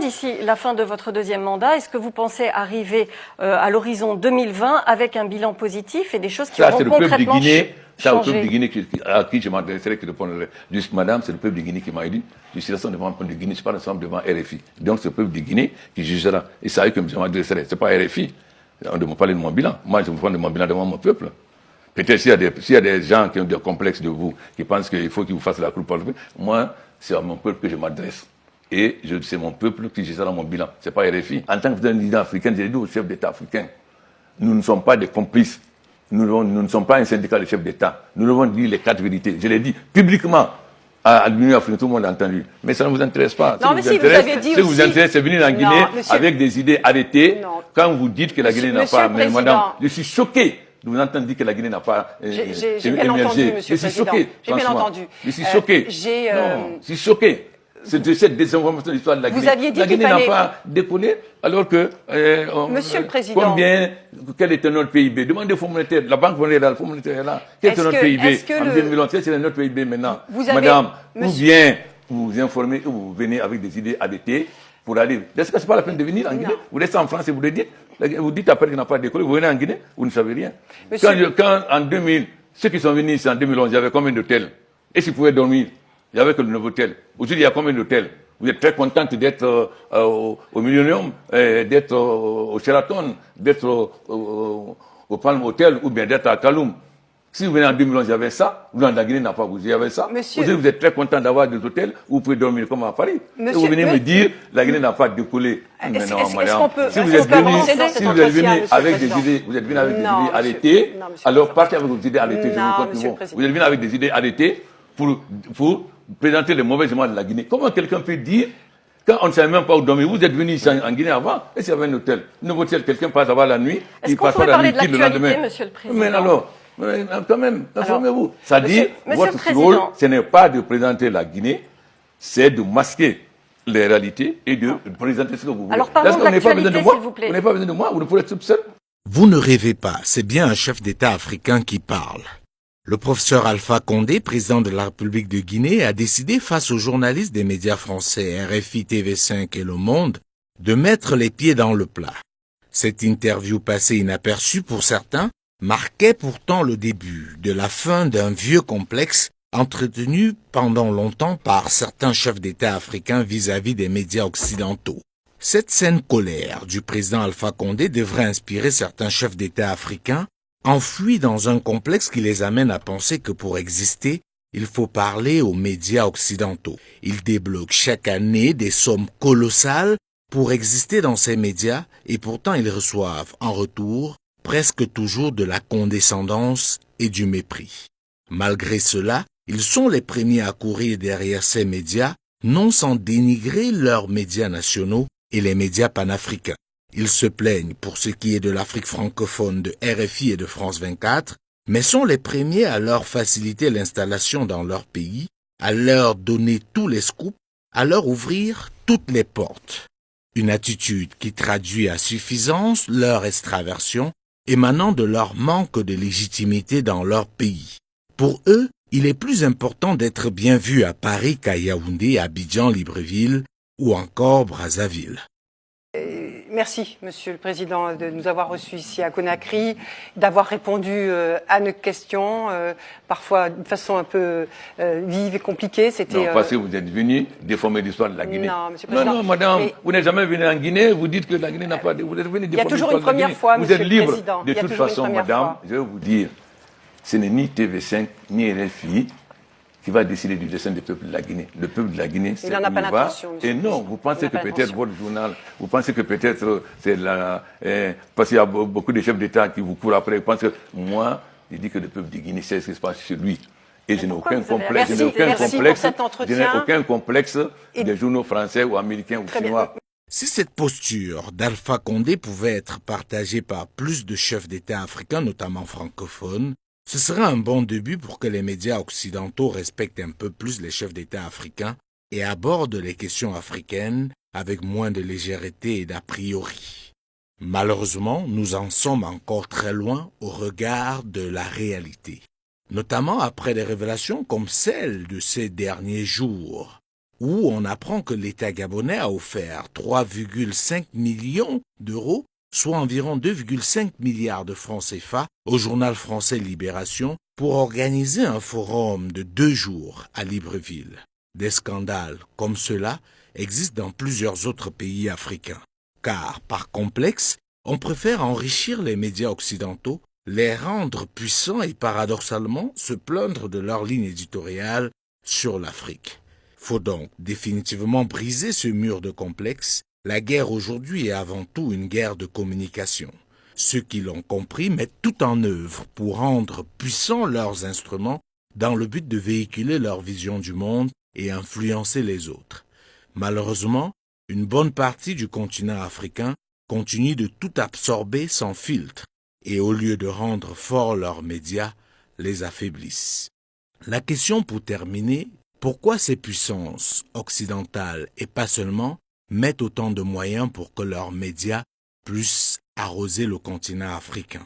d'ici la fin de votre deuxième mandat, est-ce que vous pensez arriver à l'horizon 2020 avec un bilan positif et des choses qui auront concrètement changé? Ça, au peuple de Guinée à qui je m'adresserai qui répondrait juste, madame, c'est le peuple de Guinée qui m'a élu. Je suis là devant le peuple de Guinée, je suis pas ensemble devant RFI. Donc, c'est le peuple de Guinée qui jugera. Et c'est à eux que je m'adresserai. C'est pas RFI. On ne me parle de mon bilan. Moi, je me parle de mon bilan devant mon peuple. Peut-être s'il y a des gens qui ont des complexes de vous, qui pensent qu'il faut qu'ils vous fassent la cour pour le peuple, moi, c'est à mon peuple que je m'adresse. Et c'est mon peuple qui jugera mon bilan. C'est pas RFI. En tant que président africain, j'ai dit au chef d'État africain, nous ne sommes pas des complices. Nous ne sommes pas un syndicat de chefs d'État. Nous devons dire les 4 vérités. Je l'ai dit publiquement à l'Union africaine, tout le monde a entendu. Mais ça ne vous intéresse pas. Non, mais si, vous avez dit aussi... Ce qui vous intéresse, c'est venir en Guinée avec des idées arrêtées. Non. Quand vous dites que la Guinée n'a pas... Mais madame, je suis choqué de vous entendre dire que la Guinée n'a pas émergé. J'ai bien entendu, monsieur le Président. J'ai bien entendu. Je suis choqué. Non, je suis choqué. C'est de cette désinformation de l'histoire de la Guinée. Vous aviez dit la Guinée n'a pas décollé, alors que... Monsieur le Président... Quel était notre PIB? Demandez au Fonds monétaire. La Banque monétaire, le Fonds monétaire est là. Quel était notre PIB en 2011? Quel est notre PIB maintenant? Madame, ou bien vous vous informez ou vous venez avec des idées arrêtées pour aller... Est-ce que ce n'est pas la peine de venir en Guinée? Vous restez en France et vous le dites. Vous dites après qu'il n'a pas décollé. Vous venez en Guinée, vous ne savez rien. Quand en 2000, ceux qui sont venus ici en 2011, il y avait combien d'hôtels? Et s'ils pouvaient dormir? Il n'y avait que le nouveau hôtel. Aujourd'hui, il y a combien d'hôtels? Vous êtes très contente d'être au Millennium, d'être au Sheraton, d'être au Palm Hotel ou bien d'être à Kaloum. Si vous venez en 2011, il y avait ça. Vous, dans la Guinée, n'a pas bougé, il y avait ça. Aujourd'hui, vous êtes très content d'avoir des hôtels où vous pouvez dormir comme à Paris. Et vous venez me dire la Guinée n'a pas décollé. Mais non, madame. Si vous êtes venu avec des idées, vous êtes venu avec des idées arrêtées, alors partez avec vos idées arrêtées. Vous êtes venu avec des idées arrêtées pour présenter les mauvais éléments de la Guinée. Comment quelqu'un peut dire, quand on ne savait même pas où dormir, vous êtes venu ici en Guinée avant, et s'il y avait un hôtel, un nouveau hôtel, quelqu'un passe avant la nuit, il passe avant la nuit, le lendemain. Monsieur le Président. Mais alors, quand même, informez-vous. C'est-à-dire, votre rôle, ce n'est pas de présenter la Guinée, c'est de masquer les réalités et de présenter ce que vous voulez. Alors parlons de l'actualité, s'il vous plaît. Vous n'avez pas besoin de moi, vous ne pouvez être tout seul. Vous ne rêvez pas, c'est bien un chef d'État africain qui parle. Le professeur Alpha Condé, président de la République de Guinée, a décidé face aux journalistes des médias français RFI, TV5 et Le Monde de mettre les pieds dans le plat. Cette interview passée inaperçue pour certains marquait pourtant le début de la fin d'un vieux complexe entretenu pendant longtemps par certains chefs d'État africains vis-à-vis des médias occidentaux. Cette saine colère du président Alpha Condé devrait inspirer certains chefs d'État africains enfouis dans un complexe qui les amène à penser que pour exister, il faut parler aux médias occidentaux. Ils débloquent chaque année des sommes colossales pour exister dans ces médias et pourtant ils reçoivent en retour presque toujours de la condescendance et du mépris. Malgré cela, ils sont les premiers à courir derrière ces médias, non sans dénigrer leurs médias nationaux et les médias panafricains. Ils se plaignent pour ce qui est de l'Afrique francophone de RFI et de France 24, mais sont les premiers à leur faciliter l'installation dans leur pays, à leur donner tous les scoops, à leur ouvrir toutes les portes. Une attitude qui traduit à suffisance leur extraversion émanant de leur manque de légitimité dans leur pays. Pour eux, il est plus important d'être bien vu à Paris qu'à Yaoundé, Abidjan, Libreville ou encore Brazzaville. Merci, Monsieur le Président, de nous avoir reçus ici à Conakry, d'avoir répondu à nos questions, parfois de façon un peu vive et compliquée. Non, parce que vous êtes venu déformer l'histoire de la Guinée. Non, Monsieur le Président. Non, madame, vous n'êtes jamais venu en Guinée, vous dites que la Guinée n'a pas... Vous êtes venu déformer l'histoire de la Guinée. Il y a toujours une première fois, Monsieur le Président. Vous êtes libre. De toute façon, madame, je vais vous dire, ce n'est ni TV5, ni RFI qui va décider du destin du peuple de la Guinée. Le peuple de la Guinée, c'est où il va. Et non, vous pensez que peut-être votre journal, vous pensez que peut-être c'est la... parce qu'il y a beaucoup de chefs d'État qui vous courent après. Vous pensez que moi, je dis que le peuple de Guinée sait ce qui se passe chez lui. Et je n'ai aucun complexe. Je n'ai aucun complexe des journaux français ou américains ou chinois. Si cette posture d'Alpha Condé pouvait être partagée par plus de chefs d'État africains, notamment francophones, ce serait un bon début pour que les médias occidentaux respectent un peu plus les chefs d'État africains et abordent les questions africaines avec moins de légèreté et d'a priori. Malheureusement, nous en sommes encore très loin au regard de la réalité, notamment après des révélations comme celle de ces derniers jours. où on apprend que l'État gabonais a offert 3,5 millions d'euros, soit environ 2,5 milliards de francs CFA, au journal français Libération pour organiser un forum de 2 jours à Libreville. Des scandales comme cela existent dans plusieurs autres pays africains. Car, par complexe, on préfère enrichir les médias occidentaux, les rendre puissants et paradoxalement se plaindre de leur ligne éditoriale sur l'Afrique. Faut donc définitivement briser ce mur de complexe. La guerre aujourd'hui est avant tout une guerre de communication. Ceux qui l'ont compris mettent tout en œuvre pour rendre puissants leurs instruments dans le but de véhiculer leur vision du monde et influencer les autres. Malheureusement, une bonne partie du continent africain continue de tout absorber sans filtre et au lieu de rendre forts leurs médias, les affaiblissent. La question pour terminer, pourquoi ces puissances occidentales et pas seulement mettent autant de moyens pour que leurs médias puissent arroser le continent africain?